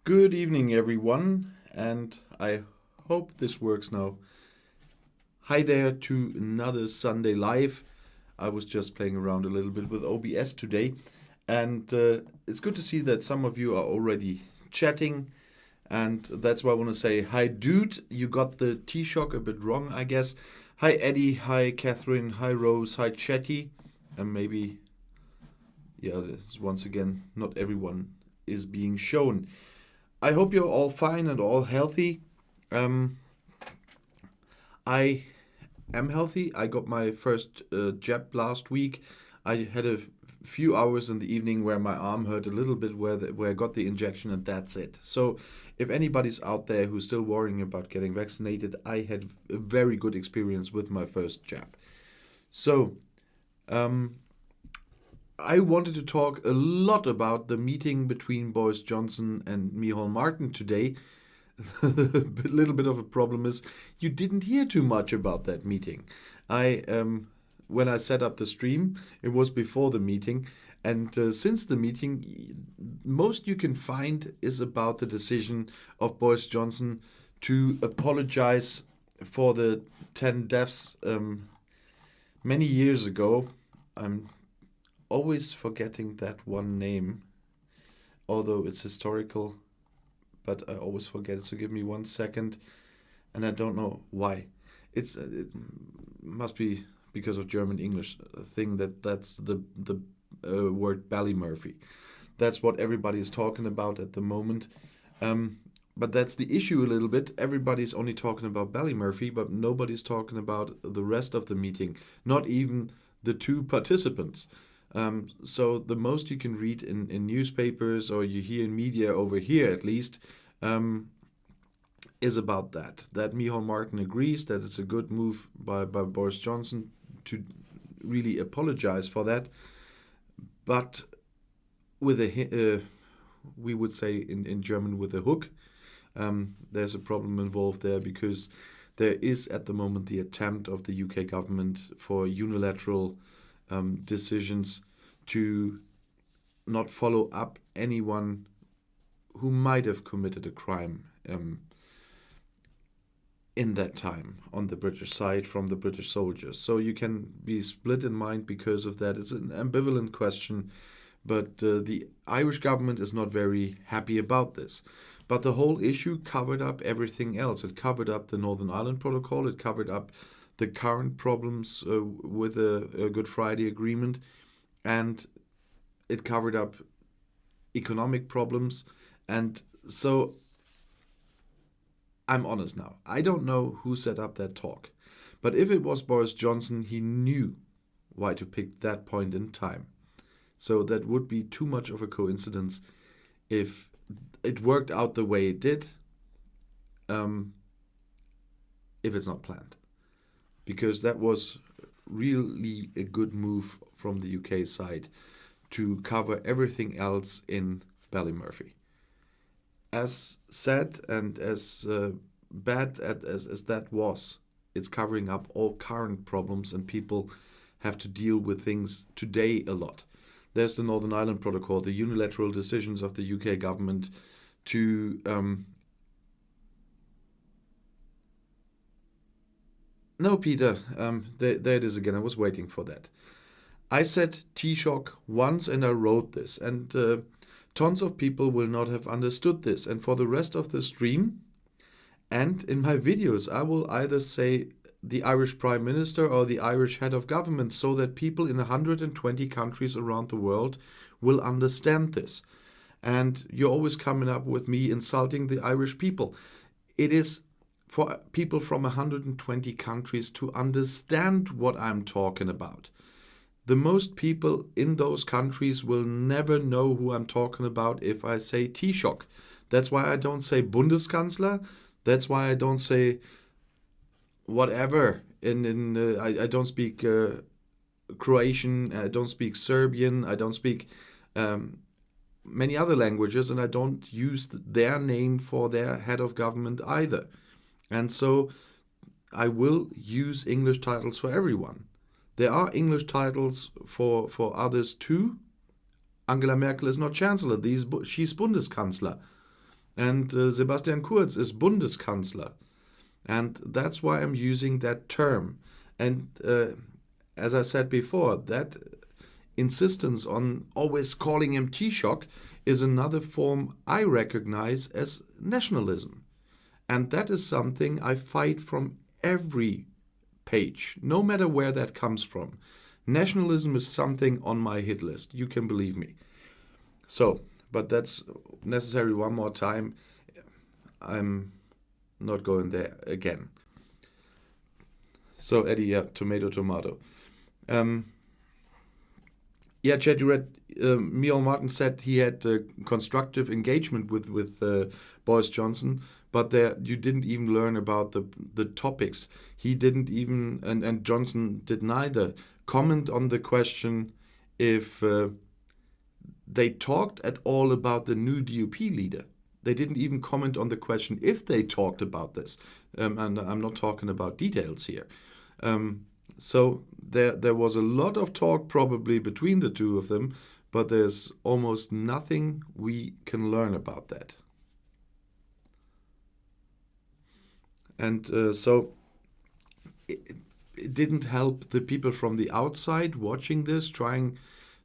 Good evening, everyone, and I hope this works now. Hi there to another Sunday Live. I was just playing around a little bit with OBS today, and it's good to see that some of you are already chatting, and that's why I want to say hi, dude. You got the Taoiseach a bit wrong, I guess. Hi, Eddie. Hi, Catherine. Hi, Rose. Hi, Chatty. And maybe, once again, not everyone is being shown. I hope you're all fine and all healthy. I am healthy. I got my first jab last week. I had a few hours in the evening where my arm hurt a little bit where I got the injection, and that's it. So if anybody's out there who's still worrying about getting vaccinated, I had a very good experience with my first jab. So I wanted to talk a lot about the meeting between Boris Johnson and Micheál Martin today. A little bit of a problem is you didn't hear too much about that meeting. When I set up the stream, it was before the meeting, and since the meeting, most you can find is about the decision of Boris Johnson to apologize for the 10 deaths many years ago. I'm always forgetting that one name, although it's historical, but I always forget it. So give me 1 second, and I don't know why. It must be because of German English thing that's the word Ballymurphy. That's what everybody is talking about at the moment. But that's the issue a little bit. Everybody's only talking about Ballymurphy, but nobody's talking about the rest of the meeting. Not even the two participants. So the most you can read in newspapers or you hear in media over here at least is about that Micheál Martin agrees that it's a good move by Boris Johnson to really apologize for that, but with we would say in German with a hook. There's a problem involved there because there is at the moment the attempt of the UK government for unilateral decisions to not follow up anyone who might have committed a crime in that time on the British side from the British soldiers. So you can be split in mind because of that. It's an ambivalent question, but the Irish government is not very happy about this. But the whole issue covered up everything else. It covered up the Northern Ireland Protocol. It covered up the current problems with a Good Friday Agreement, and it covered up economic problems. And so I'm honest now. I don't know who set up that talk, but if it was Boris Johnson, he knew why to pick that point in time. So that would be too much of a coincidence if it worked out the way it did, if it's not planned. Because that was really a good move from the UK side to cover everything else in Ballymurphy. As said and as bad as that was, it's covering up all current problems, and people have to deal with things today a lot. There's the Northern Ireland Protocol, the unilateral decisions of the UK government to No, Peter, there it is again. I was waiting for that. I said Taoiseach once and I wrote this, and tons of people will not have understood this. And for the rest of the stream and in my videos, I will either say the Irish Prime Minister or the Irish Head of Government so that people in 120 countries around the world will understand this. And you're always coming up with me insulting the Irish people. It is for people from 120 countries to understand what I'm talking about. The most people in those countries will never know who I'm talking about if I say Taoiseach. That's why I don't say Bundeskanzler. That's why I don't say whatever. I don't speak Croatian. I don't speak Serbian. I don't speak many other languages, and I don't use their name for their head of government either. And so I will use English titles for everyone. There are English titles for others too. Angela Merkel is not Chancellor. She's Bundeskanzler. And Sebastian Kurz is Bundeskanzler. And that's why I'm using that term. And as I said before, that insistence on always calling him Taoiseach is another form I recognize as nationalism. And that is something I fight from every page, no matter where that comes from. Nationalism is something on my hit list, you can believe me. So, but that's necessary one more time. I'm not going there again. So, Eddie, yeah, tomato. Yeah, Chad, you read Michael Martin said he had constructive engagement with Boris Johnson, but there you didn't even learn about the topics. He didn't even, and Johnson did neither, comment on the question if they talked at all about the new DUP leader. They didn't even comment on the question if they talked about this. And I'm not talking about details here. So there was a lot of talk probably between the two of them, but there's almost nothing we can learn about that. And so it didn't help the people from the outside watching this, trying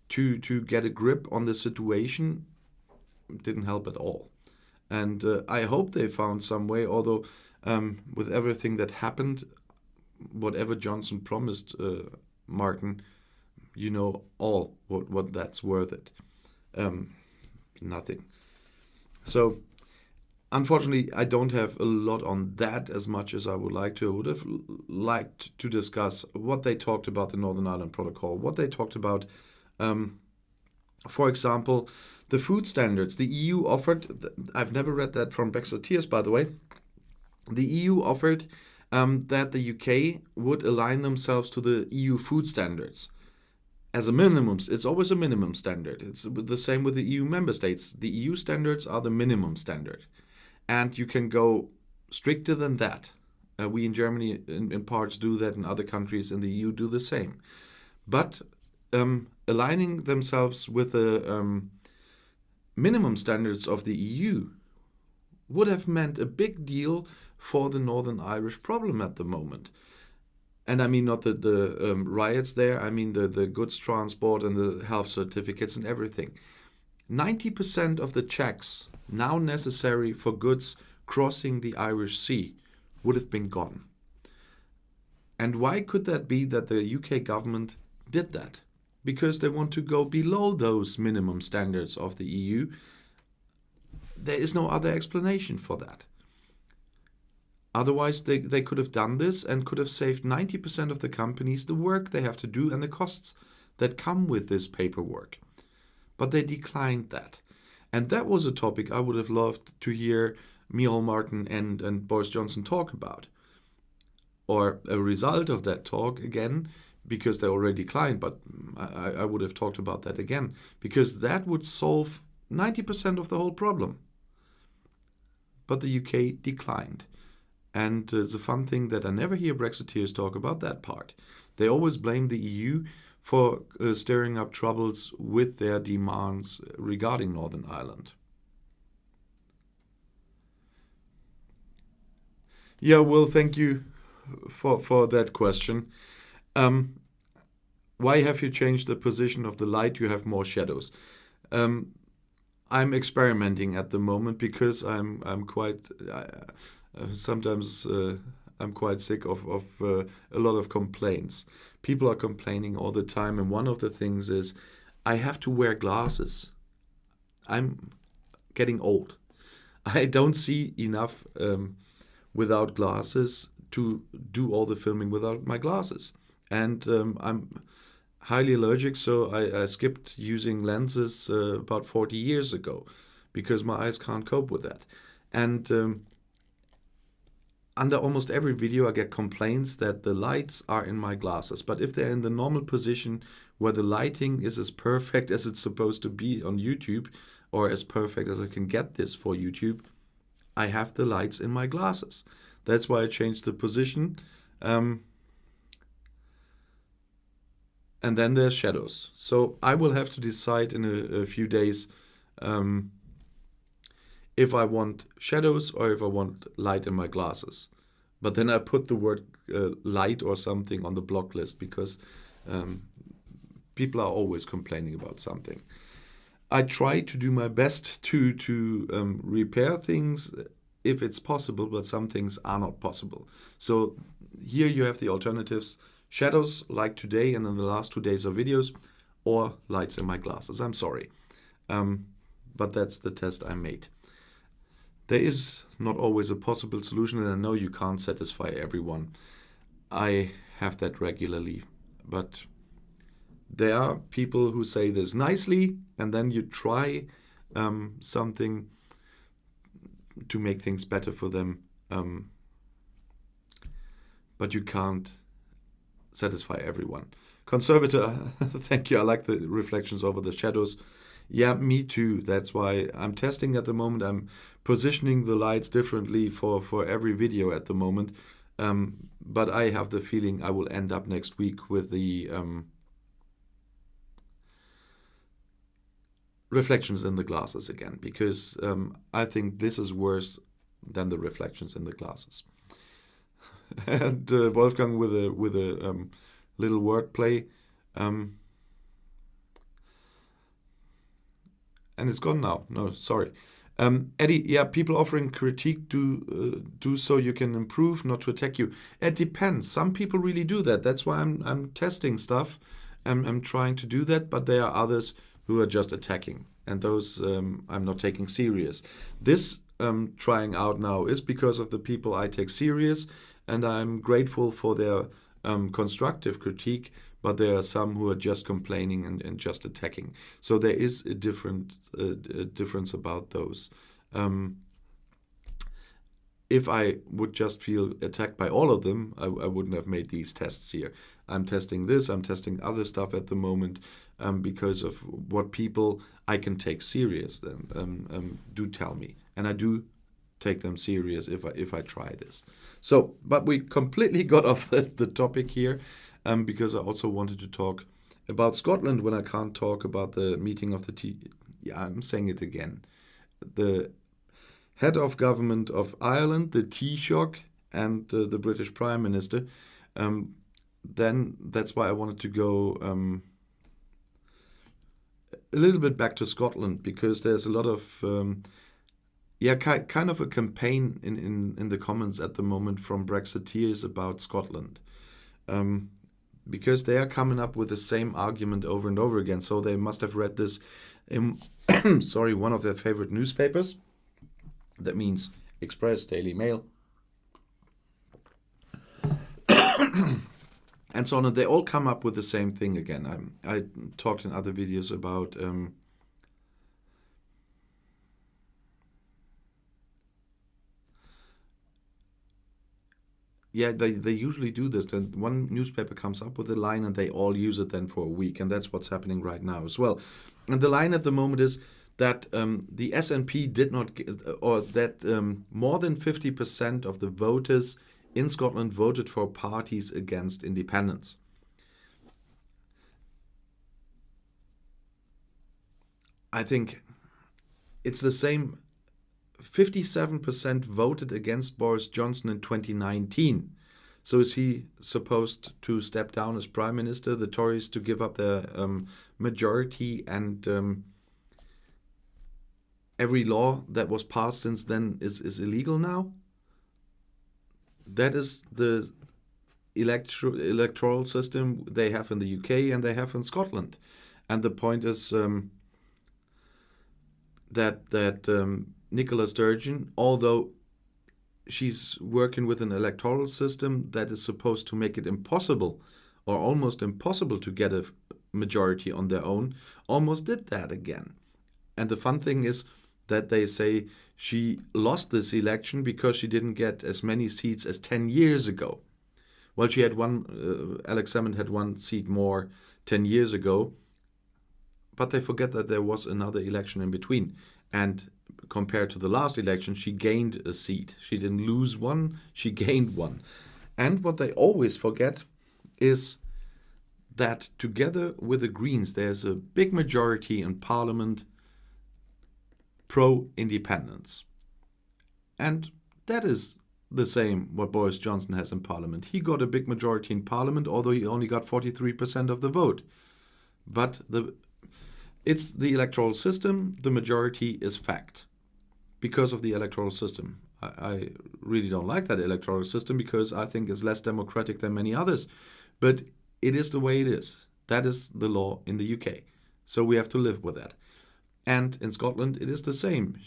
to get a grip on the situation. It didn't help at all. And I hope they found some way, although with everything that happened, whatever Johnson promised Martin, you know all what that's worth it. Nothing. So, unfortunately, I don't have a lot on that as much as I would like to. I would have liked to discuss what they talked about the Northern Ireland Protocol, what they talked about, for example, the food standards. The EU offered, I've never read that from Brexiteers, by the way. The EU offered that the UK would align themselves to the EU food standards. As a minimum, it's always a minimum standard. It's the same with the EU member states. The EU standards are the minimum standard. And you can go stricter than that. We in Germany, in parts, do that, and other countries in the EU do the same. But aligning themselves with the minimum standards of the EU would have meant a big deal for the Northern Irish problem at the moment. And I mean not the riots there, I mean the goods transport and the health certificates and everything. 90% of the checks now necessary for goods crossing the Irish Sea would have been gone. And why could that be that the UK government did that? Because they want to go below those minimum standards of the EU. There is no other explanation for that. Otherwise, they could have done this and could have saved 90% of the companies the work they have to do and the costs that come with this paperwork. But they declined that. And that was a topic I would have loved to hear Michael Martin and Boris Johnson talk about. Or a result of that talk, again, because they already declined, but I would have talked about that again, because that would solve 90% of the whole problem. But the UK declined. And it's a fun thing that I never hear Brexiteers talk about that part. They always blame the EU for stirring up troubles with their demands regarding Northern Ireland. Yeah, Will, thank you for that question. Why have you changed the position of the light? You have more shadows. I'm experimenting at the moment because I'm quite... sometimes I'm quite sick of a lot of complaints. People are complaining all the time, and one of the things is I have to wear glasses. I'm getting old. I don't see enough without glasses to do all the filming without my glasses. And I'm highly allergic, so I skipped using lenses about 40 years ago because my eyes can't cope with that. And under almost every video I get complaints that the lights are in my glasses. But if they're in the normal position where the lighting is as perfect as it's supposed to be on YouTube, or as perfect as I can get this for YouTube, I have the lights in my glasses. That's why I changed the position. And then there's shadows. So I will have to decide in a few days if I want shadows or if I want light in my glasses. But then I put the word light or something on the block list because people are always complaining about something. I try to do my best to repair things if it's possible, but some things are not possible. So here you have the alternatives: shadows like today and in the last 2 days of videos, or lights in my glasses. I'm sorry. But that's the test I made. There is not always a possible solution, and I know you can't satisfy everyone. I have that regularly, but there are people who say this nicely, and then you try something to make things better for them, but you can't satisfy everyone. Conservator, thank you. I like the reflections over the shadows. Yeah, me too. That's why I'm testing at the moment. I'm positioning the lights differently for every video at the moment. But I have the feeling I will end up next week with the reflections in the glasses again, because I think this is worse than the reflections in the glasses. And Wolfgang with a little wordplay. And it's gone now. No, sorry. Eddie, yeah, people offering critique do so you can improve, not to attack you. It depends. Some people really do that. That's why I'm testing stuff. I'm trying to do that, but there are others who are just attacking, and those I'm not taking serious. This trying out now is because of the people I take serious, and I'm grateful for their constructive critique. But there are some who are just complaining and just attacking. So there is a difference about those. If I would just feel attacked by all of them, I wouldn't have made these tests here. I'm testing this, I'm testing other stuff at the moment because of what people I can take serious then do tell me. And I do take them serious if I try this. So, but we completely got off the topic here. Because I also wanted to talk about Scotland when I can't talk about the meeting of the yeah, I'm saying it again. The head of government of Ireland, the Taoiseach, and the British Prime Minister. Then that's why I wanted to go a little bit back to Scotland, because there's a lot of kind of a campaign in the comments at the moment from Brexiteers about Scotland. Because they are coming up with the same argument over and over again. So they must have read this in one of their favorite newspapers. That means Express, Daily Mail, and so on. And they all come up with the same thing again. I talked in other videos about yeah, they usually do this. Then one newspaper comes up with a line and they all use it then for a week. And that's what's happening right now as well. And the line at the moment is that the SNP did not, or that more than 50% of the voters in Scotland voted for parties against independence. I think it's the same. 57% voted against Boris Johnson in 2019. So is he supposed to step down as Prime Minister, the Tories to give up their majority, and every law that was passed since then is illegal now? That is the electoral system they have in the UK and they have in Scotland. And the point is that Nicola Sturgeon, although she's working with an electoral system that is supposed to make it impossible or almost impossible to get a majority on their own, almost did that again. And the fun thing is that they say she lost this election because she didn't get as many seats as 10 years ago. Well, she had Alex Salmond had one seat more 10 years ago, but they forget that there was another election in between. And compared to the last election, she gained a seat. She didn't lose one, she gained one. And what they always forget is that together with the Greens, there's a big majority in Parliament pro-independence. And that is the same what Boris Johnson has in Parliament. He got a big majority in Parliament, although he only got 43% of the vote. But it's the electoral system. The majority is fact because of the electoral system. I really don't like that electoral system because I think it's less democratic than many others. But it is the way it is. That is the law in the UK. So we have to live with that. And in Scotland, it is the same.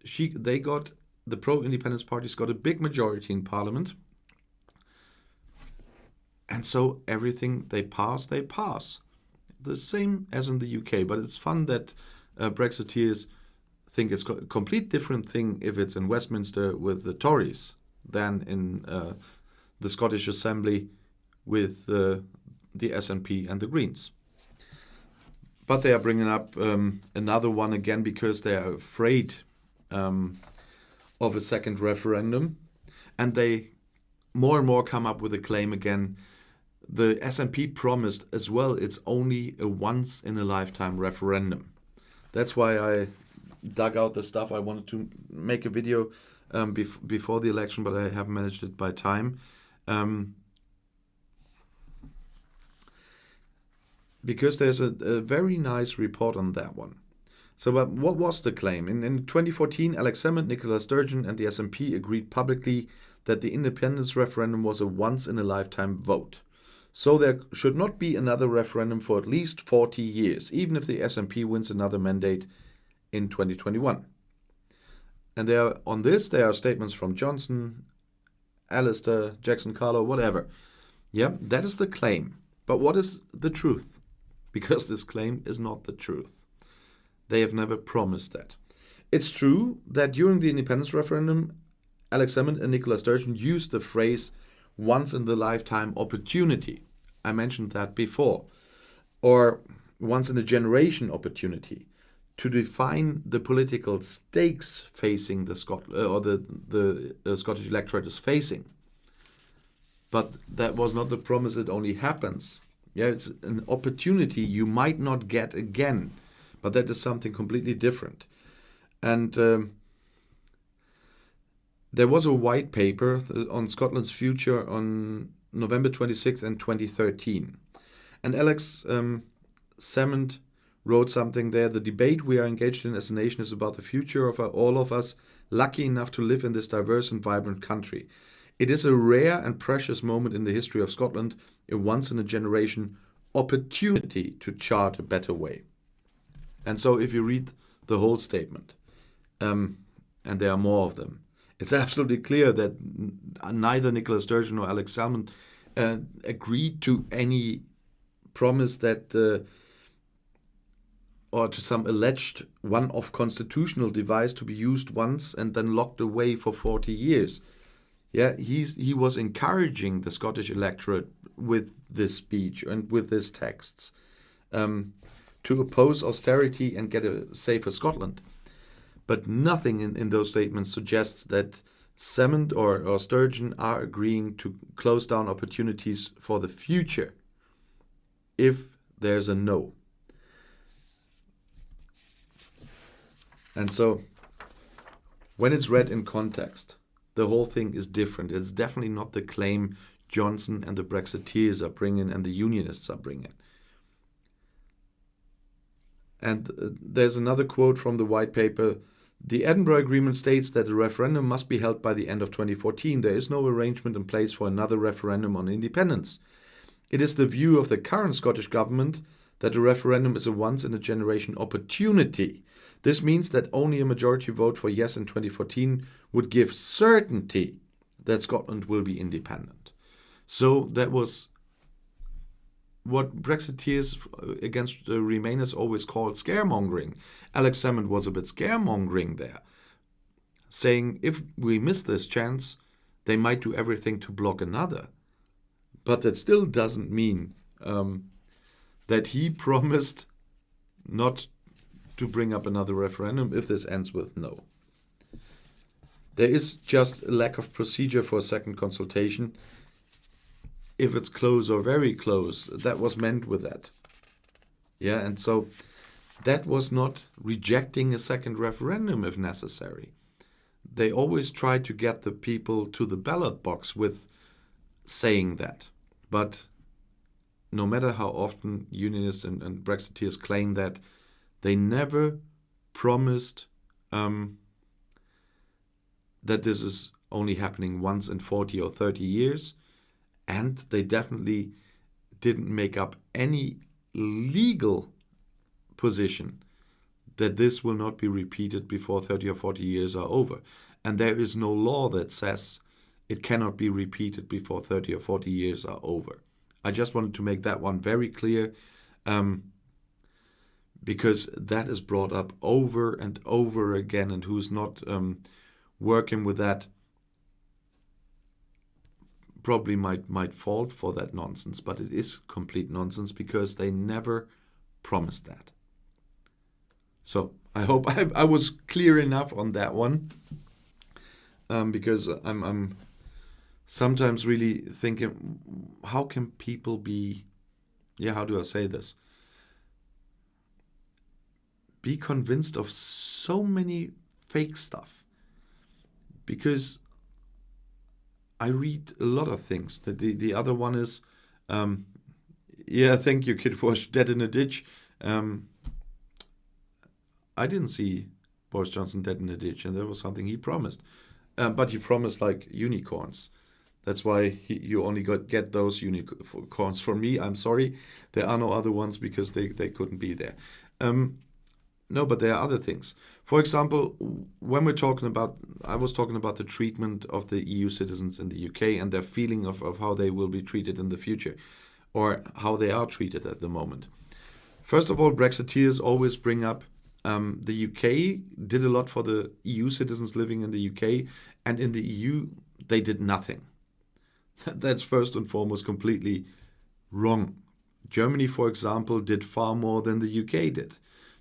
The pro-independence parties got a big majority in Parliament. And so everything they pass. The same as in the UK. But it's fun that Brexiteers think it's a complete different thing if it's in Westminster with the Tories than in the Scottish Assembly with the SNP and the Greens. But they are bringing up another one again because they are afraid of a second referendum. And they more and more come up with a claim again. The SNP promised as well it's only a once-in-a-lifetime referendum. That's why I dug out the stuff. I wanted to make a video before the election, but I haven't managed it by time. Because there's a very nice report on that one. So what was the claim? In 2014, Alex Salmond, Nicola Sturgeon and the SNP agreed publicly that the independence referendum was a once-in-a-lifetime vote. So there should not be another referendum for at least 40 years, even if the SNP wins another mandate in 2021. And there are statements from Johnson, Alistair, Jackson Carlo, whatever. Yeah, that is the claim. But what is the truth? Because this claim is not the truth. They have never promised that. It's true that during the independence referendum, Alex Salmond and Nicola Sturgeon used the phrase once-in-the-lifetime opportunity. I mentioned that before. Or once-in-a-generation opportunity to define the political stakes facing the Scottish electorate is facing. But that was not the promise. It only happens. Yeah, it's an opportunity you might not get again, but that is something completely different. And there was a white paper on Scotland's future on November 26th and 2013. And Alex Salmond wrote something there. The debate we are engaged in as a nation is about the future of all of us lucky enough to live in this diverse and vibrant country. It is a rare and precious moment in the history of Scotland, a once-in-a-generation opportunity to chart a better way. And so if you read the whole statement, and there are more of them, it's absolutely clear that neither Nicola Sturgeon nor Alex Salmond agreed to any promise that or to some alleged one-off constitutional device to be used once and then locked away for 40 years. Yeah, he was encouraging the Scottish electorate with this speech and with these texts to oppose austerity and get a safer Scotland. But nothing in those statements suggests that Salmond or Sturgeon are agreeing to close down opportunities for the future if there's a no. And so when it's read in context, the whole thing is different. It's definitely not the claim Johnson and the Brexiteers are bringing and the Unionists are bringing. And there's another quote from the white paper. The Edinburgh Agreement states that a referendum must be held by the end of 2014. There is no arrangement in place for another referendum on independence. It is the view of the current Scottish government that a referendum is a once-in-a-generation opportunity. This means that only a majority vote for yes in 2014 would give certainty that Scotland will be independent. So that was what Brexiteers against the Remainers always called scaremongering. Alex Salmond was a bit scaremongering there, saying if we miss this chance, they might do everything to block another. But that still doesn't mean that he promised not to bring up another referendum if this ends with no. There is just a lack of procedure for a second consultation. If it's close or very close, that was meant with that. Yeah, and so that was not rejecting a second referendum if necessary. They always try to get the people to the ballot box with saying that. But no matter how often unionists and Brexiteers claim that, they never promised that this is only happening once in 40 or 30 years. And they definitely didn't make up any legal position that this will not be repeated before 30 or 40 years are over. And there is no law that says it cannot be repeated before 30 or 40 years are over. I just wanted to make that one very clear, because that is brought up over and over again, and who's not working with that probably might fall for that nonsense, but it is complete nonsense because they never promised that. So I hope I was clear enough on that one, because I'm sometimes really thinking, how can people be, how do I say this? Be convinced of so many fake stuff. Because I read a lot of things. The other one is, thank you, Kid Wash, dead in a ditch. I didn't see Boris Johnson dead in a ditch, and that was something he promised. But he promised like unicorns. That's why you only get those unicorns. For me, I'm sorry, there are no other ones because they couldn't be there. No, but there are other things. For example, when I was talking about the treatment of the EU citizens in the UK and their feeling of how they will be treated in the future, or how they are treated at the moment. First of all, Brexiteers always bring up the UK did a lot for the EU citizens living in the UK, and in the EU, they did nothing. That's first and foremost completely wrong. Germany, for example, did far more than the UK did.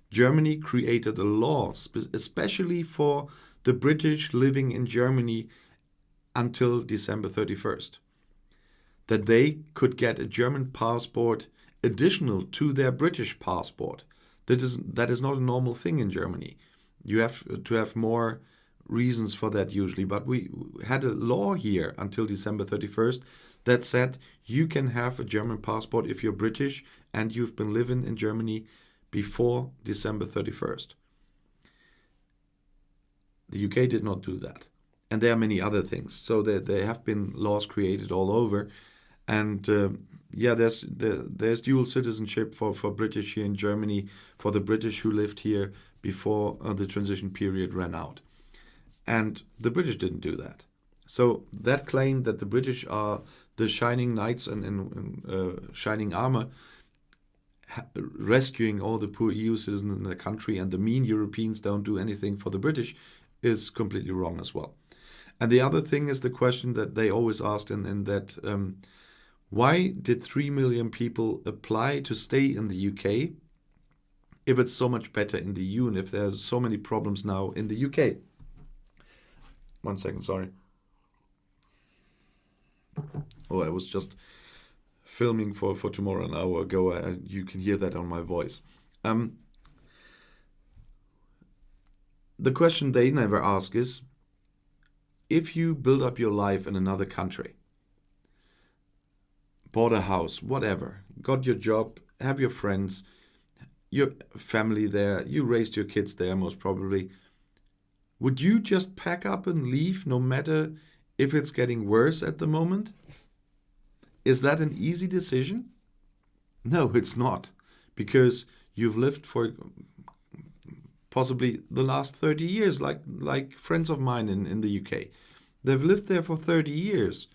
Germany created a law especially for the British living in Germany until December 31st, that they could get a German passport additional to their British passport. That is not a normal thing in Germany. You have to have more reasons for that usually, but we had a law here until December 31st that said you can have a German passport if you're British and you've been living in Germany before December 31st. The UK did not do that. And there are many other things. So there have been laws created all over. And there's dual citizenship for British here in Germany, for the British who lived here before the transition period ran out. And the British didn't do that. So that claim that the British are the shining knights in shining armor, rescuing all the poor EU citizens in the country, and the mean Europeans don't do anything for the British, is completely wrong as well. And the other thing is the question that they always asked in that, why did 3 million people apply to stay in the UK if it's so much better in the EU and if there's so many problems now in the UK? 1 second, sorry. Oh, I was just filming for tomorrow an hour ago. You can hear that on my voice. The question they never ask is, if you build up your life in another country, bought a house, whatever, got your job, have your friends, your family there, you raised your kids there most probably, would you just pack up and leave no matter if it's getting worse at the moment? Is that an easy decision? No, it's not, because you've lived for possibly the last 30 years, like friends of mine in the UK. They've lived there for 30 years,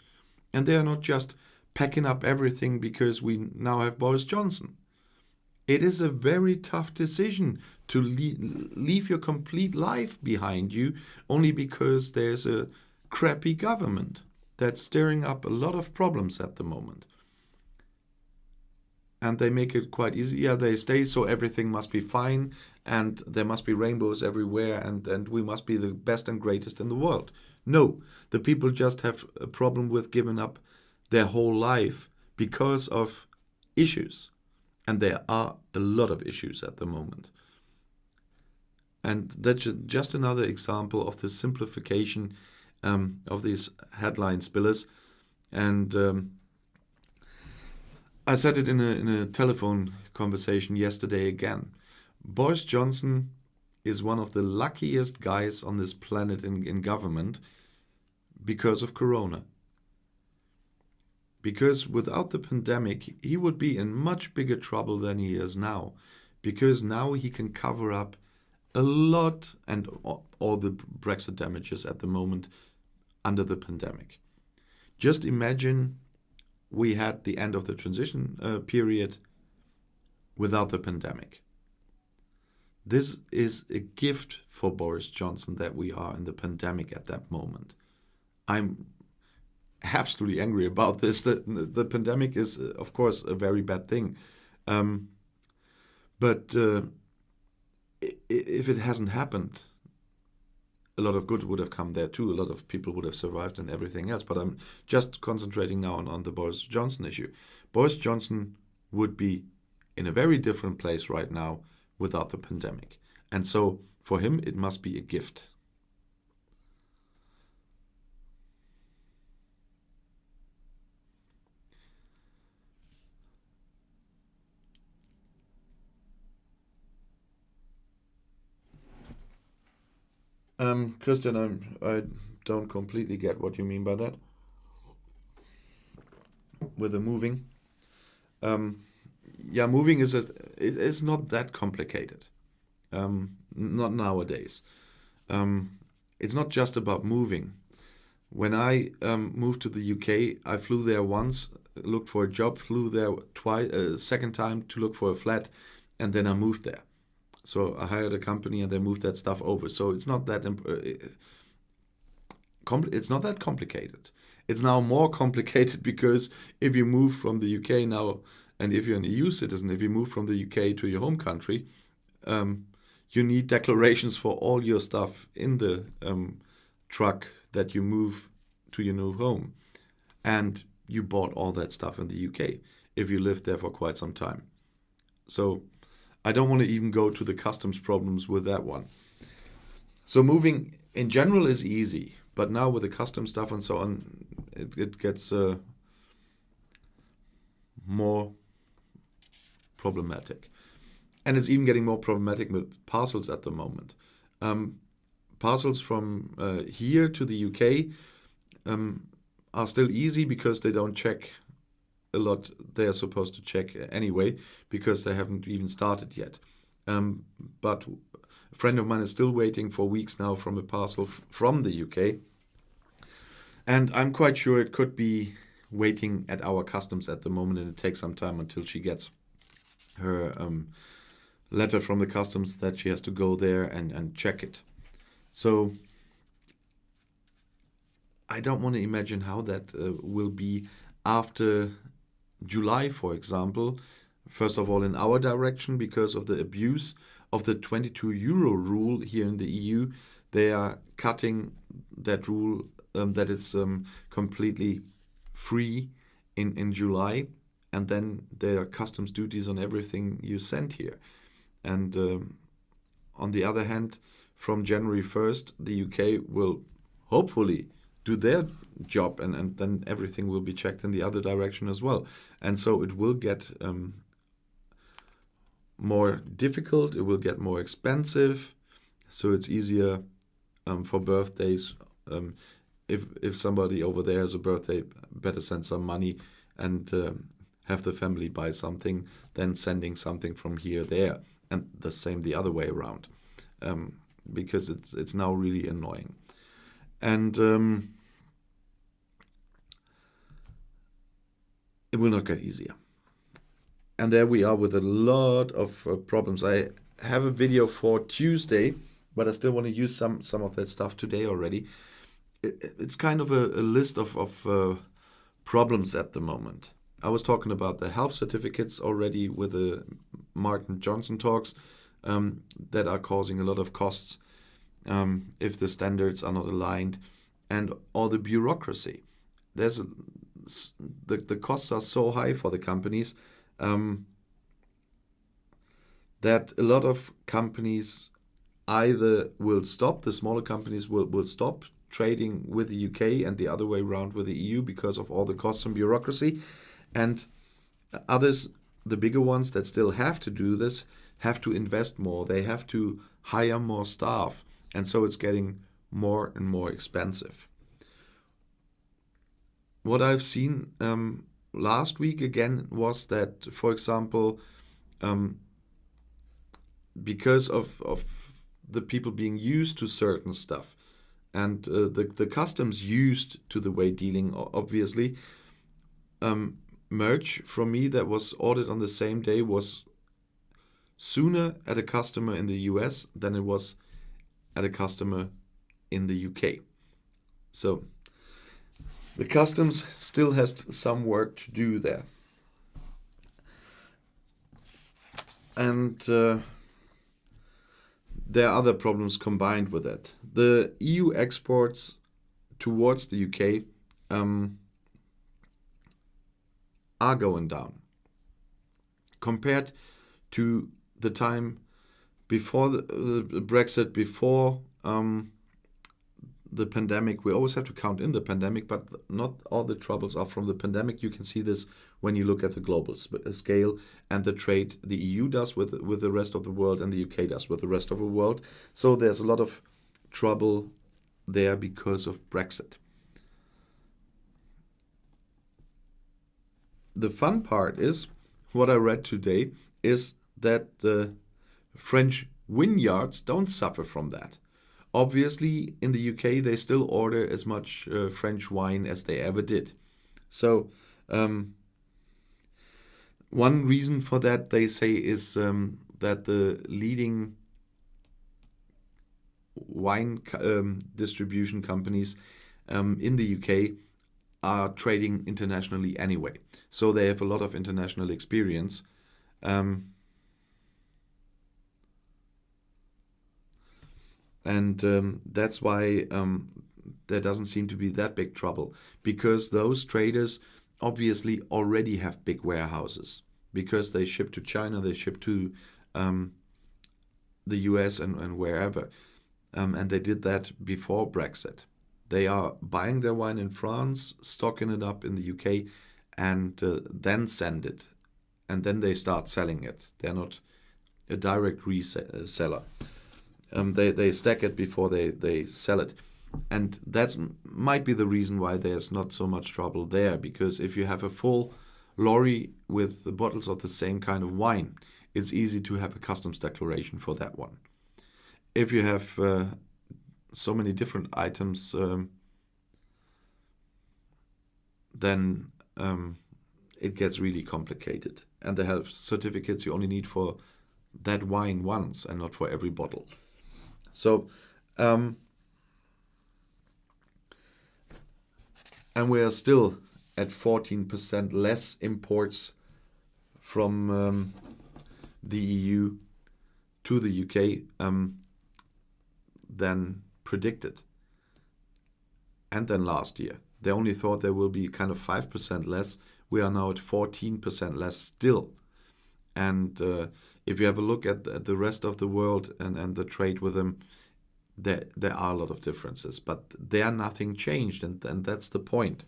and they are not just packing up everything because we now have Boris Johnson. It is a very tough decision to leave your complete life behind you only because there's a crappy government that's stirring up a lot of problems at the moment. And they make it quite easy. Yeah, they stay, so everything must be fine, and there must be rainbows everywhere, and we must be the best and greatest in the world. No, the people just have a problem with giving up their whole life because of issues. And there are a lot of issues at the moment. And that's just another example of the simplification of these headline spillers. And I said it in a telephone conversation yesterday again. Boris Johnson is one of the luckiest guys on this planet in government because of Corona. Because without the pandemic, he would be in much bigger trouble than he is now. Because now he can cover up a lot and all the Brexit damages at the moment under the pandemic. Just imagine we had the end of the transition period without the pandemic. This is a gift for Boris Johnson that we are in the pandemic at that moment. I'm absolutely angry about this. The pandemic is, of course, a very bad thing. But if it hasn't happened, a lot of good would have come there too. A lot of people would have survived and everything else. But I'm just concentrating now on the Boris Johnson issue. Boris Johnson would be in a very different place right now without the pandemic. And so for him, it must be a gift. Christian, I don't completely get what you mean by that. With the moving. Yeah, moving it's not that complicated. Not nowadays. It's not just about moving. When I moved to the UK, I flew there once, looked for a job, flew there twice, second time to look for a flat, and then I moved there. So I hired a company and they moved that stuff over. So it's not that it's not that complicated. It's now more complicated because if you move from the UK now, and if you're an EU citizen, if you move from the UK to your home country, you need declarations for all your stuff in the truck that you move to your new home. And you bought all that stuff in the UK if you lived there for quite some time. So I don't want to even go to the customs problems with that one. So moving in general is easy, but now with the customs stuff and so on, it gets more problematic. And it's even getting more problematic with parcels at the moment. Parcels from here to the UK are still easy because they don't check a lot they are supposed to check anyway, because they haven't even started yet. But a friend of mine is still waiting for weeks now from a parcel from the UK. And I'm quite sure it could be waiting at our customs at the moment, and it takes some time until she gets her letter from the customs that she has to go there and check it. So I don't want to imagine how that will be after July, for example. First of all, in our direction, because of the abuse of the 22 euro rule here in the EU, they are cutting that rule that it's completely free in July, and then there are customs duties on everything you send here. And on the other hand, from January 1st, the UK will hopefully do their job, and then everything will be checked in the other direction as well. And so it will get more difficult, it will get more expensive, so it's easier for birthdays. If somebody over there has a birthday, better send some money and have the family buy something than sending something from here there, and the same the other way around, because it's now really annoying. And it will not get easier. And there we are with a lot of problems. I have a video for Tuesday, but I still want to use some of that stuff today already. It's kind of a list of problems at the moment. I was talking about the health certificates already with the Martin Johnson talks that are causing a lot of costs if the standards are not aligned, and all the bureaucracy. The costs are so high for the companies that a lot of companies either will stop, the smaller companies will stop trading with the UK and the other way around with the EU because of all the costs and bureaucracy. And others, the bigger ones that still have to do this, have to invest more. They have to hire more staff. And so it's getting more and more expensive. What I've seen last week again was that, for example, because of the people being used to certain stuff and the customs used to the way dealing, obviously, merch from me that was ordered on the same day was sooner at a customer in the US than it was at a customer in the UK. So the customs still has some work to do there. And there are other problems combined with it. The EU exports towards the UK are going down. Compared to the time before the Brexit, before the pandemic, we always have to count in the pandemic, but not all the troubles are from the pandemic. You can see this when you look at the global scale and the trade the EU does with the rest of the world and the UK does with the rest of the world. So there's a lot of trouble there because of Brexit. The fun part is, what I read today, is that the French vineyards don't suffer from that. Obviously, in the UK, they still order as much French wine as they ever did. So, one reason for that, they say, is that the leading wine distribution companies in the UK are trading internationally anyway. So they have a lot of international experience. And that's why there doesn't seem to be that big trouble, because those traders obviously already have big warehouses, because they ship to China, they ship to the US and wherever. And they did that before Brexit. They are buying their wine in France, stocking it up in the UK, and then send it. And then they start selling it. They're not a direct reseller. They stack it before they sell it. And that might be the reason why there's not so much trouble there, because if you have a full lorry with the bottles of the same kind of wine, it's easy to have a customs declaration for that one. If you have so many different items, then it gets really complicated. And the health certificates you only need for that wine once and not for every bottle. So, and we are still at 14% less imports from the EU to the UK than predicted. And then last year, they only thought there will be kind of 5% less. We are now at 14% less still. And if you have a look at the rest of the world and the trade with them, there are a lot of differences. But there nothing changed, and that's the point.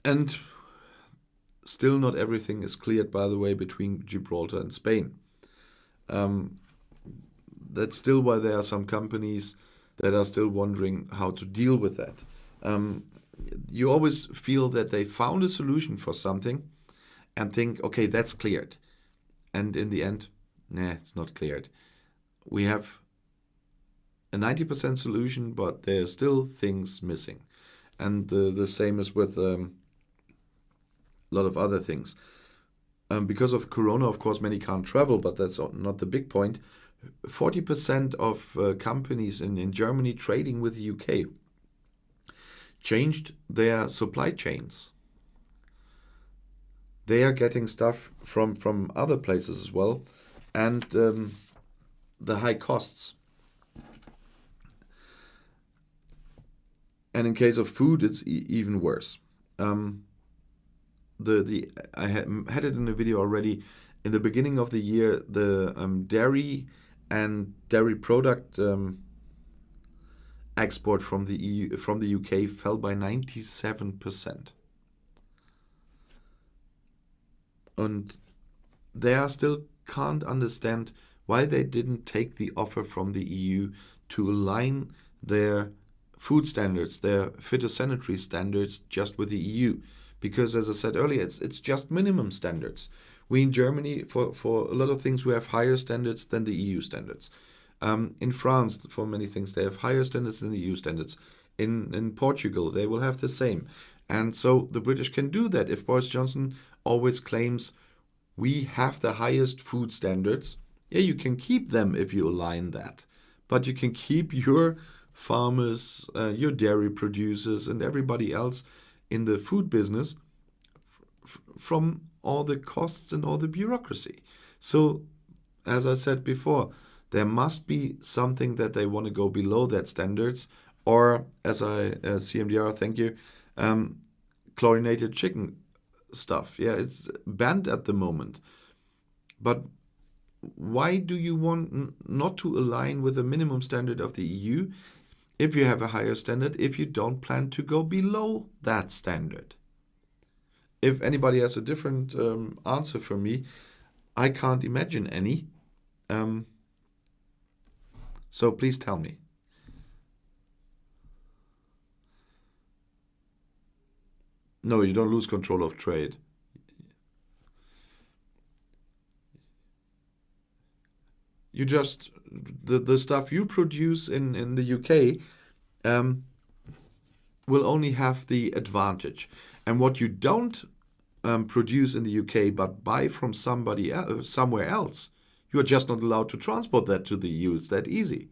And still not everything is cleared, by the way, between Gibraltar and Spain. That's still why there are some companies that are still wondering how to deal with that. You always feel that they found a solution for something and think, okay, that's cleared. And in the end, it's not cleared. We have a 90% solution, but there are still things missing. And the same is with a lot of other things. Because of Corona, of course, many can't travel, but that's not the big point. 40% of companies in Germany trading with the UK changed their supply chains. They are getting stuff from other places as well, and the high costs. And in case of food, it's even worse. I had it in a video already. in the beginning of the year, the dairy and dairy product export from the EU, from the UK fell by 97%. And they are still can't understand why they didn't take the offer from the EU to align their food standards, their phytosanitary standards, just with the EU. Because as I said earlier, it's just minimum standards. We in Germany, for a lot of things, we have higher standards than the EU standards. In France, for many things, they have higher standards than the EU standards. In Portugal, they will have the same. And so the British can do that if Boris Johnson always claims we have the highest food standards. Yeah, you can keep them if you align that. But you can keep your farmers, your dairy producers, and everybody else in the food business from all the costs and all the bureaucracy. So, as I said before, there must be something that they want to go below that standards, or as CMDR, thank you, chlorinated chicken stuff. Yeah, it's banned at the moment. But why do you want not to align with the minimum standard of the EU if you have a higher standard, if you don't plan to go below that standard? If anybody has a different answer for me, I can't imagine any. So please tell me. No, you don't lose control of trade. You just, the stuff you produce in the UK will only have the advantage. And what you don't produce in the UK but buy from somebody else, somewhere else, you are just not allowed to transport that to the EU. It's that easy.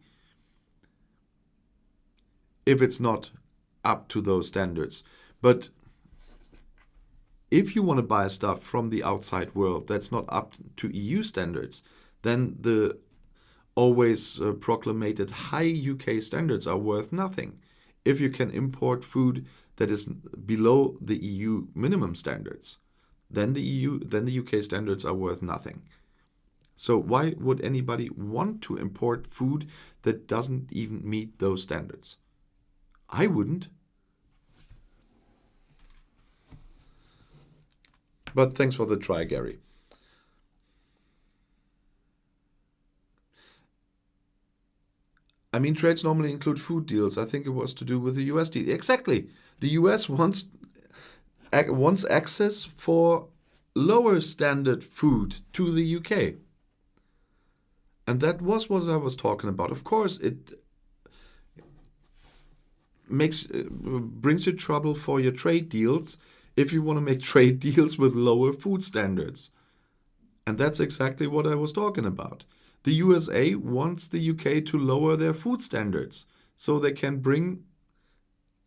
If it's not up to those standards. But if you want to buy stuff from the outside world that's not up to EU standards, then the always proclamated high UK standards are worth nothing. If you can import food that is below the EU minimum standards, then the UK standards are worth nothing. So why would anybody want to import food that doesn't even meet those standards? I wouldn't. But thanks for the try, Gary. I mean, trades normally include food deals. I think it was to do with the US deal. Exactly. The US wants access for lower standard food to the UK. And that was what I was talking about. Of course, it brings you trouble for your trade deals if you want to make trade deals with lower food standards. And that's exactly what I was talking about. The USA wants the UK to lower their food standards so they can bring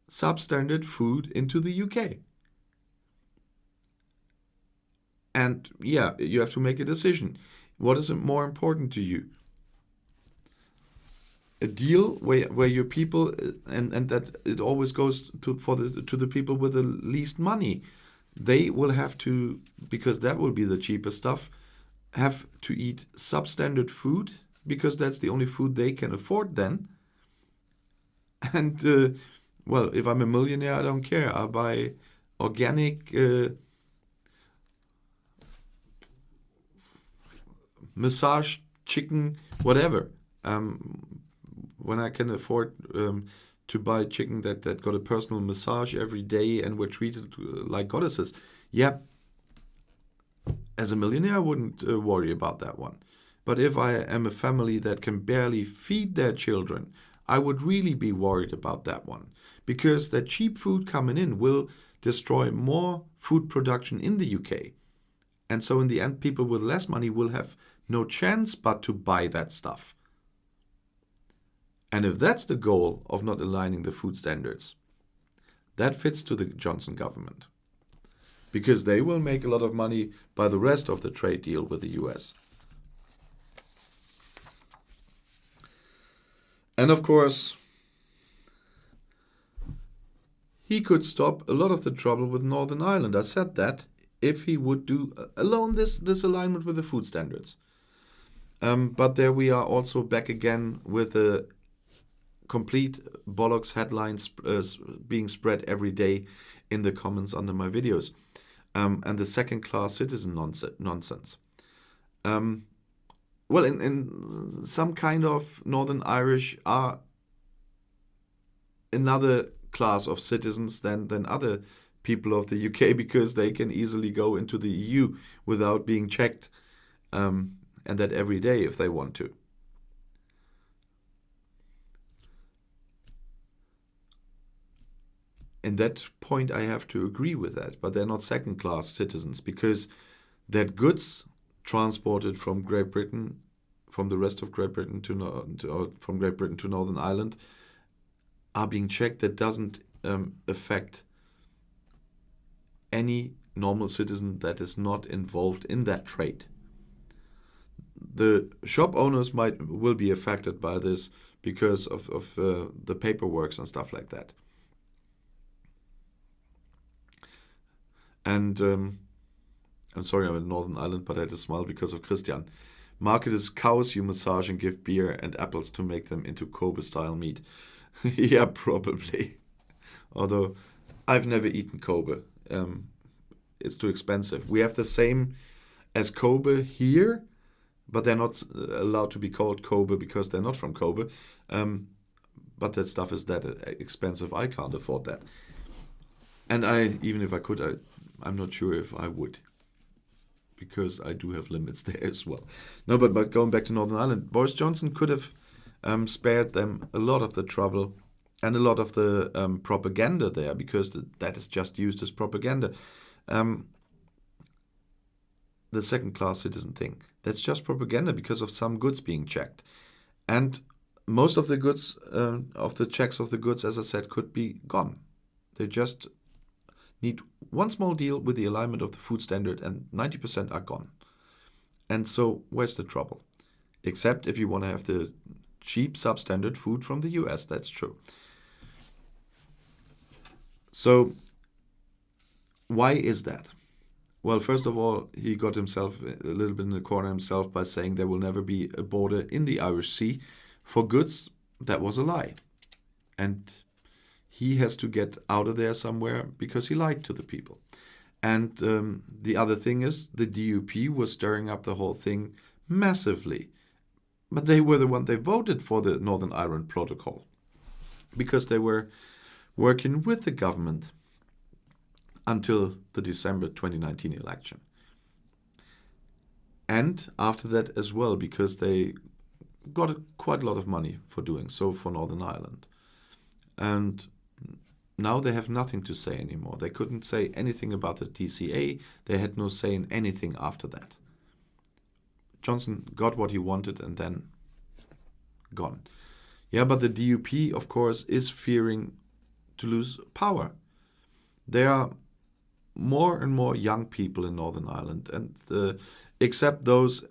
substandard food into the UK. And yeah, you have to make a decision. What is more important to you? A deal where your people, and that it always goes to the people with the least money. They will have to, because that will be the cheapest stuff, have to eat substandard food because that's the only food they can afford then. And well, if I'm a millionaire, I don't care. I buy organic massage chicken, whatever. When I can afford to buy chicken that got a personal massage every day and were treated like goddesses. Yeah, as a millionaire, I wouldn't worry about that one. But if I am a family that can barely feed their children, I would really be worried about that one. Because that cheap food coming in will destroy more food production in the UK. And so in the end, people with less money will have no chance but to buy that stuff. And if that's the goal of not aligning the food standards, that fits to the Johnson government. Because they will make a lot of money by the rest of the trade deal with the US. And of course, he could stop a lot of the trouble with Northern Ireland. I said that if he would do alone this alignment with the food standards. But there we are also back again with the complete bollocks headlines being spread every day in the comments under my videos. And the second-class citizen nonsense. Well, in some kind of Northern Irish are another class of citizens than other people of the UK, because they can easily go into the EU without being checked, and that every day if they want to. In that point, I have to agree with that, but they're not second-class citizens, because that goods transported from Great Britain, from the rest of Great Britain from Great Britain to Northern Ireland, are being checked. That doesn't affect any normal citizen that is not involved in that trade. The shop owners will be affected by this because of the paperwork and stuff like that. And I'm sorry I'm in Northern Ireland, but I had to smile because of Christian. Market is cows you massage and give beer and apples to make them into Kobe-style meat. Yeah, probably. Although I've never eaten Kobe. It's too expensive. We have the same as Kobe here, but they're not allowed to be called Kobe because they're not from Kobe. But that stuff is that expensive. I can't afford that. And even if I could, I'm not sure if I would, because I do have limits there as well. No, but going back to Northern Ireland, Boris Johnson could have spared them a lot of the trouble and a lot of the propaganda there, because that is just used as propaganda. The second-class citizen thing, that's just propaganda because of some goods being checked. And most of the goods, of the checks of the goods, as I said, could be gone. They just need one small deal with the alignment of the food standard and 90% are gone. And so where's the trouble? Except if you want to have the cheap substandard food from the US, that's true. So why is that? Well, first of all, he got himself a little bit in the corner himself by saying there will never be a border in the Irish Sea for goods. That was a lie. And he has to get out of there somewhere because he lied to the people. And the other thing is, the DUP was stirring up the whole thing massively. But they were the one they voted for the Northern Ireland Protocol, because they were working with the government until the December 2019 election. And after that as well, because they got quite a lot of money for doing so for Northern Ireland. And now they have nothing to say anymore. They couldn't say anything about the DCA. They had no say in anything after that. Johnson got what he wanted and then gone. Yeah, but the DUP, of course, is fearing to lose power. There are more and more young people in Northern Ireland, and except those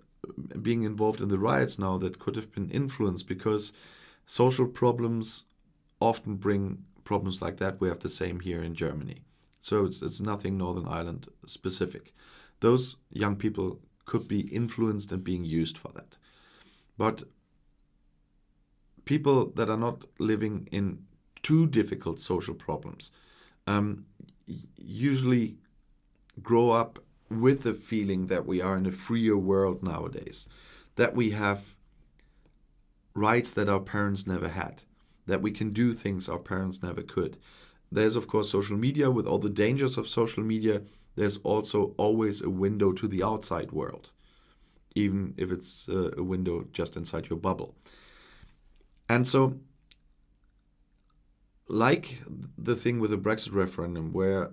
being involved in the riots now that could have been influenced, because social problems often bring problems like that. We have the same here in Germany. So it's nothing Northern Ireland specific. Those young people could be influenced and being used for that. But people that are not living in too difficult social problems usually grow up with the feeling that we are in a freer world nowadays, that we have rights that our parents never had, that we can do things our parents never could. There's, of course, social media. With all the dangers of social media, there's also always a window to the outside world, even if it's a window just inside your bubble. And so, like the thing with the Brexit referendum, where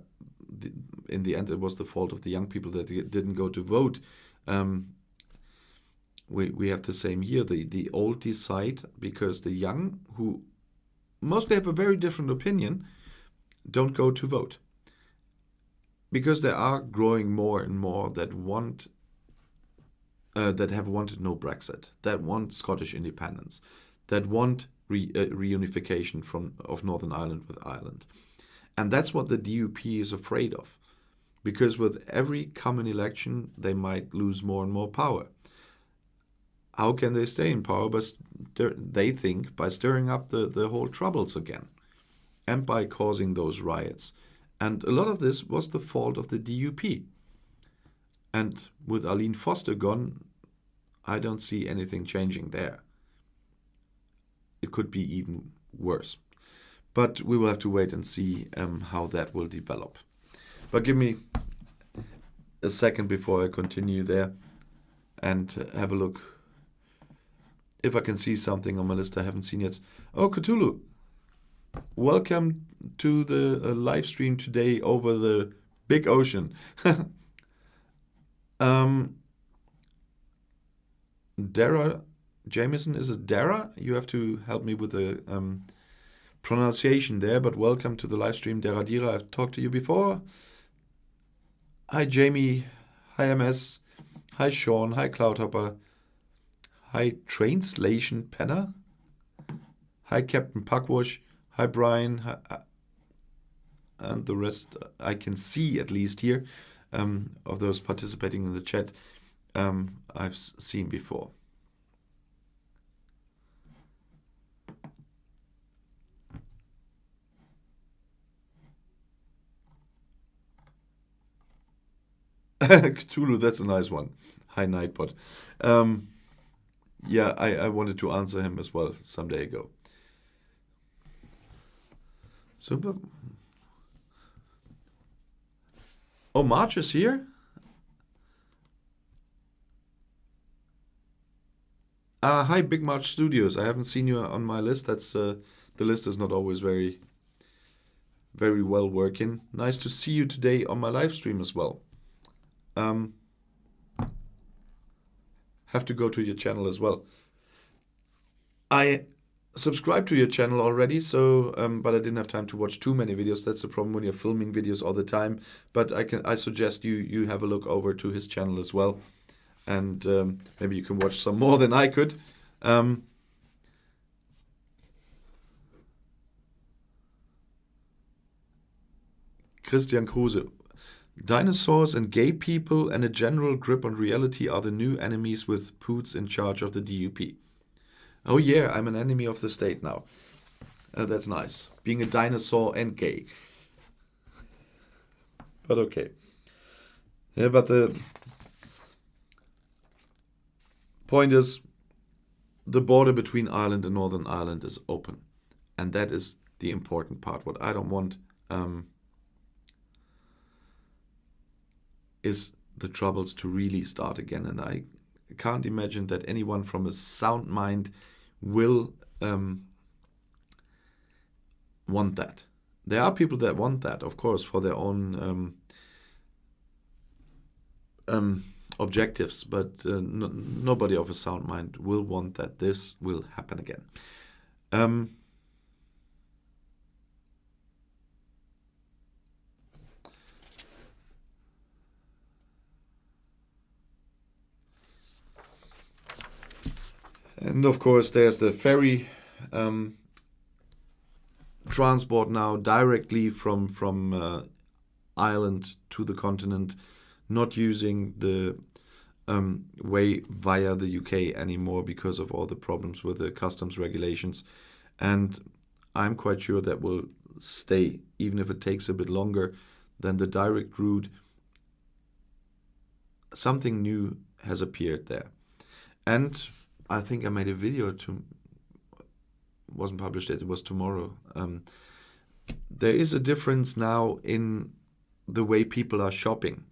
in the end it was the fault of the young people that didn't go to vote, we have the same here. The old decide because the young, who mostly have a very different opinion, don't go to vote. Because there are growing more and more that have wanted no Brexit, that want Scottish independence, that want reunification of Northern Ireland with Ireland. And that's what the DUP is afraid of. because with every common election, they might lose more and more power. How can they stay in power? They think by stirring up the whole troubles again and by causing those riots. And a lot of this was the fault of the DUP. And with Arlene Foster gone, I don't see anything changing there. It could be even worse. But we will have to wait and see how that will develop. But give me a second before I continue there and have a look if I can see something on my list I haven't seen yet. Oh, Cthulhu, welcome to the live stream today over the big ocean. Dara Jameson, is it Dara? You have to help me with the pronunciation there, but welcome to the live stream, Dara Dira. I've talked to you before. Hi, Jamie. Hi, MS. Hi, Sean. Hi, Cloudhopper. Hi, Translation Penner. Hi, Captain Puckwash. Hi, Brian. Hi, and the rest I can see at least here of those participating in the chat I've seen before. Cthulhu, that's a nice one. Hi, Nightbot. Yeah, I wanted to answer him as well some day ago. Super. Oh, March is here? Hi, Big March Studios. I haven't seen you on my list. That's the list is not always very well working. Nice to see you today on my live stream as well. Have to go to your channel as well. I subscribed to your channel already, so but I didn't have time to watch too many videos. That's the problem when you're filming videos all the time. But I suggest you have a look over to his channel as well, and maybe you can watch some more than I could. Christian Kruse. Dinosaurs and gay people and a general grip on reality are the new enemies with Poots in charge of the DUP. Oh yeah, I'm an enemy of the state now. That's nice. Being a dinosaur and gay. But okay. Yeah, but the point is, the border between Ireland and Northern Ireland is open. And that is the important part. What I don't want is the troubles to really start again. And I can't imagine that anyone from a sound mind will want that. There are people that want that, of course, for their own objectives, but nobody of a sound mind will want that this will happen again. And of course, there's the ferry transport now directly from Ireland to the continent, not using the way via the UK anymore because of all the problems with the customs regulations. And I'm quite sure that will stay, even if it takes a bit longer than the direct route. Something new has appeared there. And I think I made a video wasn't published yet, it was tomorrow. There is a difference now in the way people are shopping.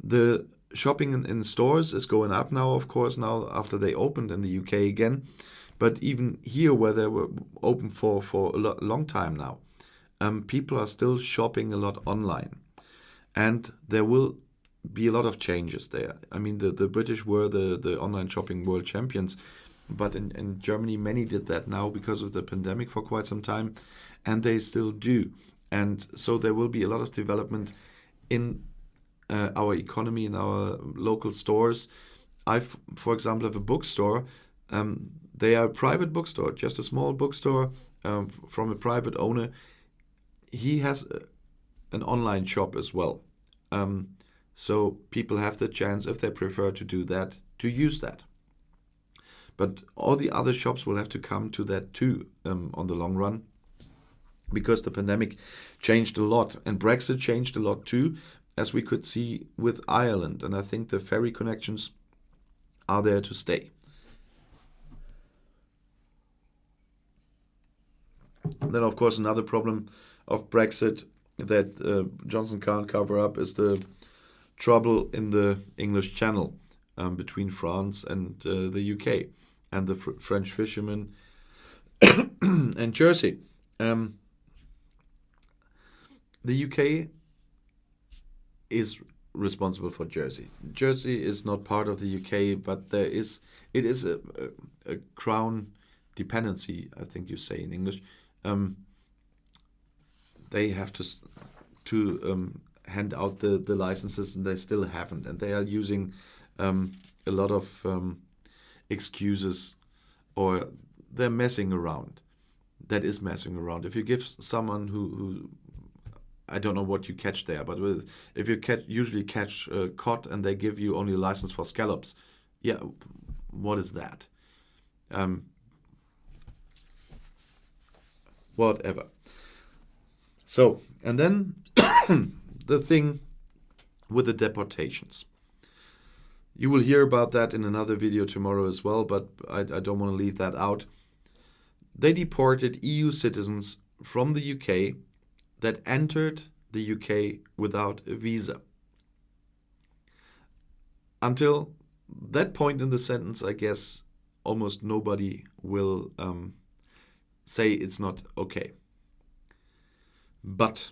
The shopping in stores is going up now, of course, now after they opened in the UK again. But even here, where they were open for a long time now, people are still shopping a lot online. And there will be a lot of changes there. I mean, the British were the online shopping world champions, but in Germany, many did that now because of the pandemic for quite some time, and they still do. And so there will be a lot of development in our economy, in our local stores. I, for example, have a bookstore. They are a private bookstore, just a small bookstore from a private owner. He has an online shop as well. So people have the chance, if they prefer to do that, to use that. But all the other shops will have to come to that too on the long run, because the pandemic changed a lot, and Brexit changed a lot too, as we could see with Ireland. And I think the ferry connections are there to stay. Then, of course, another problem of Brexit that Johnson can't cover up is the trouble in the English Channel between France and the UK and the French fishermen and Jersey. The UK is responsible for Jersey. Jersey is not part of the UK, but it is a crown dependency, I think you say in English. They have to hand out the licenses, and they still haven't, and they are using a lot of excuses, or they're messing around. That is messing around. If you give someone who I don't know what you catch there, but if you usually catch cod and they give you only a license for scallops, yeah, what is that? Whatever. So, and then the thing with the deportations. You will hear about that in another video tomorrow as well, but I don't want to leave that out. They deported EU citizens from the UK that entered the UK without a visa. Until that point in the sentence, I guess almost nobody will say it's not okay. But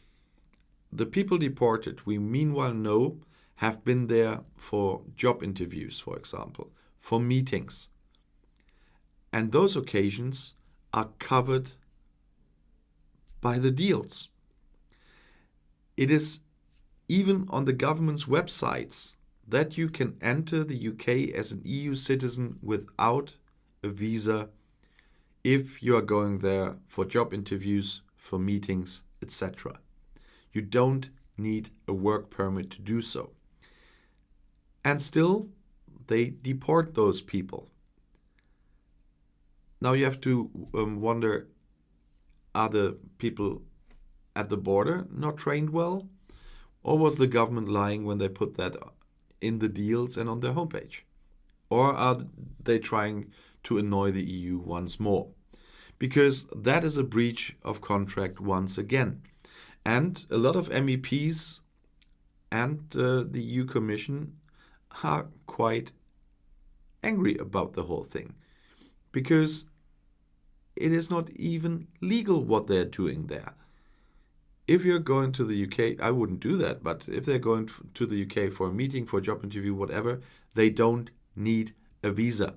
the people deported, we meanwhile know, have been there for job interviews, for example, for meetings. And those occasions are covered by the deals. It is even on the government's websites that you can enter the UK as an EU citizen without a visa if you are going there for job interviews, for meetings, etc. You don't need a work permit to do so. And still, they deport those people. Now you have to wonder, are the people at the border not trained well? Or was the government lying when they put that in the deals and on their homepage? Or are they trying to annoy the EU once more? Because that is a breach of contract once again. And a lot of MEPs and the EU Commission are quite angry about the whole thing, because it is not even legal what they're doing there. If you're going to the UK, I wouldn't do that, but if they're going to the UK for a meeting, for a job interview, whatever, they don't need a visa.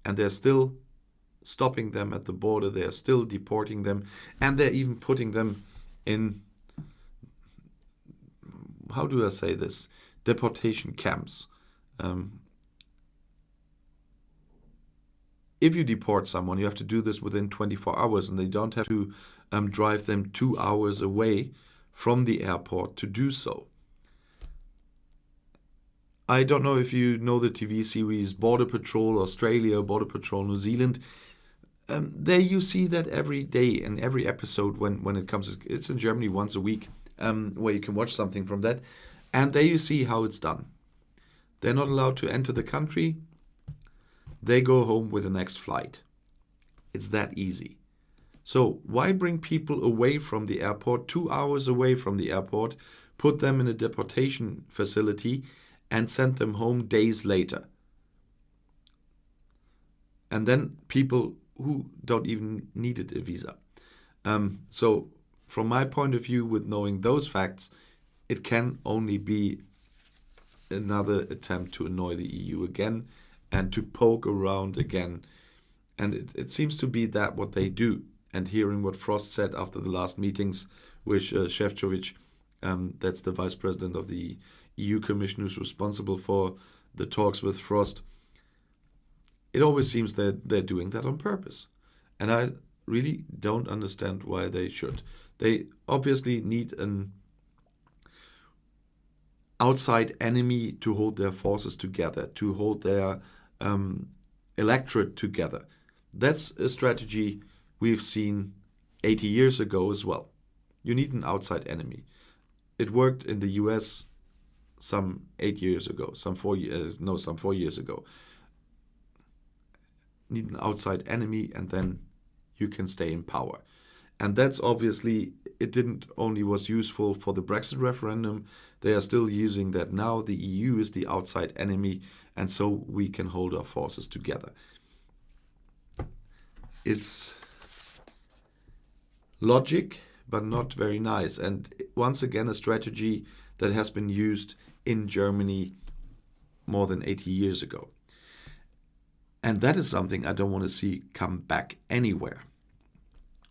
And they're still stopping them at the border, they're still deporting them, and they're even putting them in, how do I say this, deportation camps. If you deport someone, you have to do this within 24 hours, and they don't have to drive them 2 hours away from the airport to do so. I don't know if you know the TV series Border Patrol Australia, Border Patrol New Zealand. There you see that every day in every episode when it comes. It's in Germany once a week, where you can watch something from that. And there you see how it's done. They're not allowed to enter the country. They go home with the next flight. It's that easy. So why bring people away from the airport, 2 hours away from the airport, put them in a deportation facility and send them home days later? And then people who don't even need a visa. So from my point of view, with knowing those facts, it can only be another attempt to annoy the EU again and to poke around again. And it seems to be that what they do. And hearing what Frost said after the last meetings with Šefčovič, that's the vice president of the EU Commission who's responsible for the talks with Frost, it always seems that they're doing that on purpose. And I really don't understand why they should. They obviously need outside enemy to hold their forces together, to hold their electorate together. That's a strategy we've seen 80 years ago as well. You need an outside enemy. It worked in the US some 8 years ago, some 4 years ago. Need an outside enemy, and then you can stay in power. And that's obviously, it didn't only was useful for the Brexit referendum, they are still using that now. The EU is the outside enemy, and so we can hold our forces together. It's logic, but not very nice. And once again, a strategy that has been used in Germany more than 80 years ago. And that is something I don't want to see come back anywhere.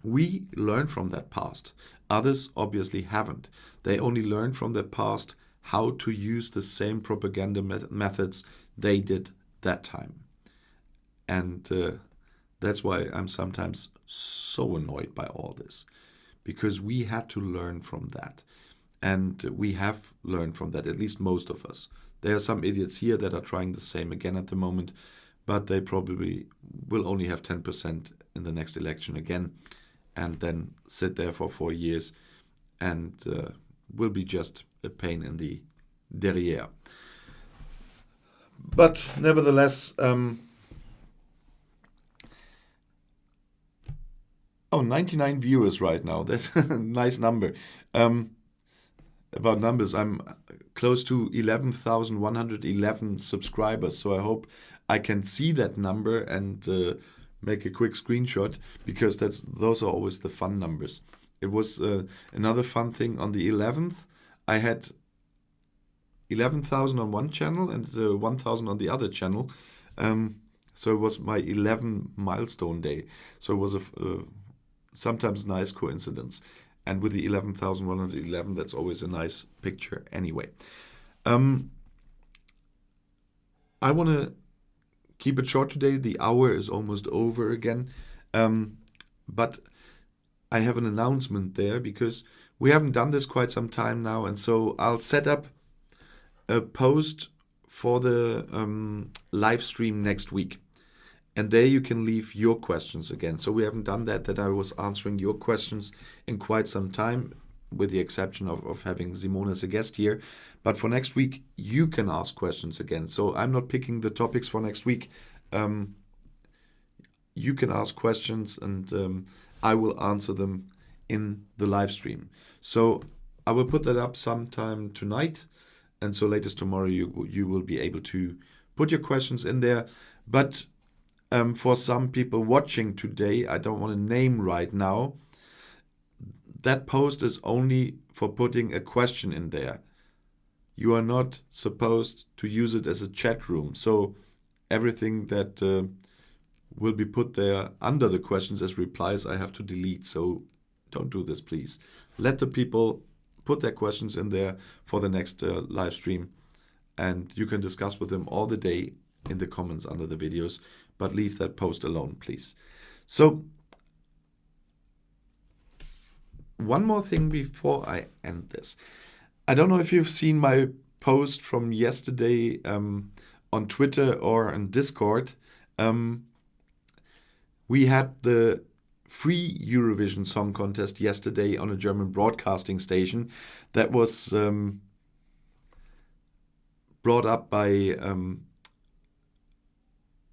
We learn from that past. Others obviously haven't. They only learn from their past how to use the same propaganda methods they did that time. And that's why I'm sometimes so annoyed by all this, because we had to learn from that. And we have learned from that, at least most of us. There are some idiots here that are trying the same again at the moment, but they probably will only have 10% in the next election again, and then sit there for 4 years and will be just a pain in the derrière. But nevertheless, 99 viewers right now. That's a nice number. About numbers, I'm close to 11,111 subscribers, so I hope I can see that number and make a quick screenshot, because those are always the fun numbers. It was another fun thing on the 11th. I had 11,000 on one channel and 1,000 on the other channel. So it was my 11 milestone day. So it was a sometimes nice coincidence. And with the 11,111, that's always a nice picture anyway. I want to keep it short today. The hour is almost over again. But I have an announcement there, because we haven't done this quite some time now. And so I'll set up a post for the live stream next week. And there you can leave your questions again. So we haven't done that I was answering your questions in quite some time, with the exception of having Simone as a guest here. But for next week, you can ask questions again. So I'm not picking the topics for next week. You can ask questions, and I will answer them in the live stream. So I will put that up sometime tonight. And so latest tomorrow, you will be able to put your questions in there. But for some people watching today, I don't want to name right now, that post is only for putting a question in there. You are not supposed to use it as a chat room. So everything that will be put there under the questions as replies, I have to delete. So don't do this, please. Let the people put their questions in there for the next live stream, and you can discuss with them all the day in the comments under the videos, but leave that post alone, please. So one more thing before I end this. I don't know if you've seen my post from yesterday on Twitter or on Discord. We had the free Eurovision Song Contest yesterday on a German broadcasting station that was brought up by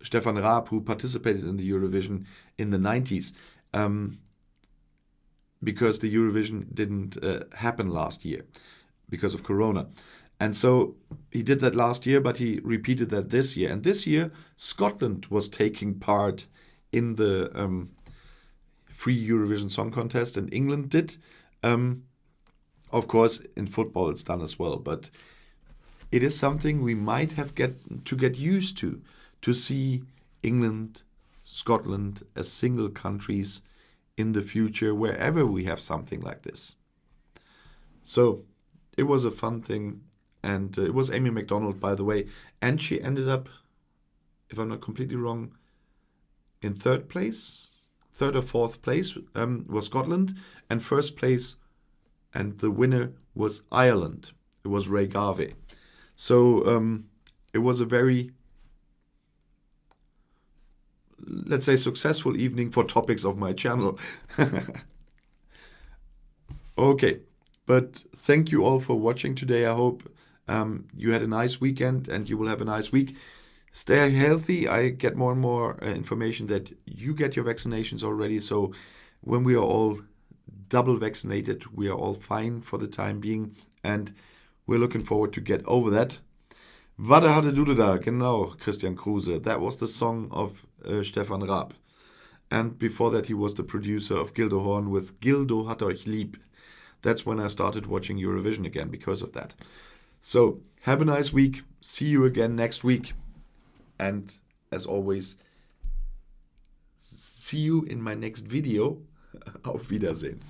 Stefan Raab, who participated in the Eurovision in the 90s, because the Eurovision didn't happen last year because of Corona. And so he did that last year, but he repeated that this year. And this year, Scotland was taking part in the free Eurovision Song Contest, and England did. Of course, in football it's done as well, but it is something we might have to get used to see England, Scotland as single countries in the future, wherever we have something like this. So it was a fun thing, and it was Amy MacDonald, by the way, and she ended up, if I'm not completely wrong, in third or fourth place was Scotland, and first place, and the winner was Ireland. It was Ray Garvey. So it was a very, let's say, successful evening for topics of my channel. Okay, but thank you all for watching today. I hope you had a nice weekend and you will have a nice week. Stay healthy. I get more and more information that you get your vaccinations already. So when we are all double vaccinated, we are all fine for the time being. And we're looking forward to get over that. Warte hatte du da? Genau, Christian Kruse. That was the song of Stefan Raab. And before that, he was the producer of Gildo Horn with Gildo hat euch lieb. That's when I started watching Eurovision again because of that. So have a nice week. See you again next week. And as always, see you in my next video. Auf Wiedersehen.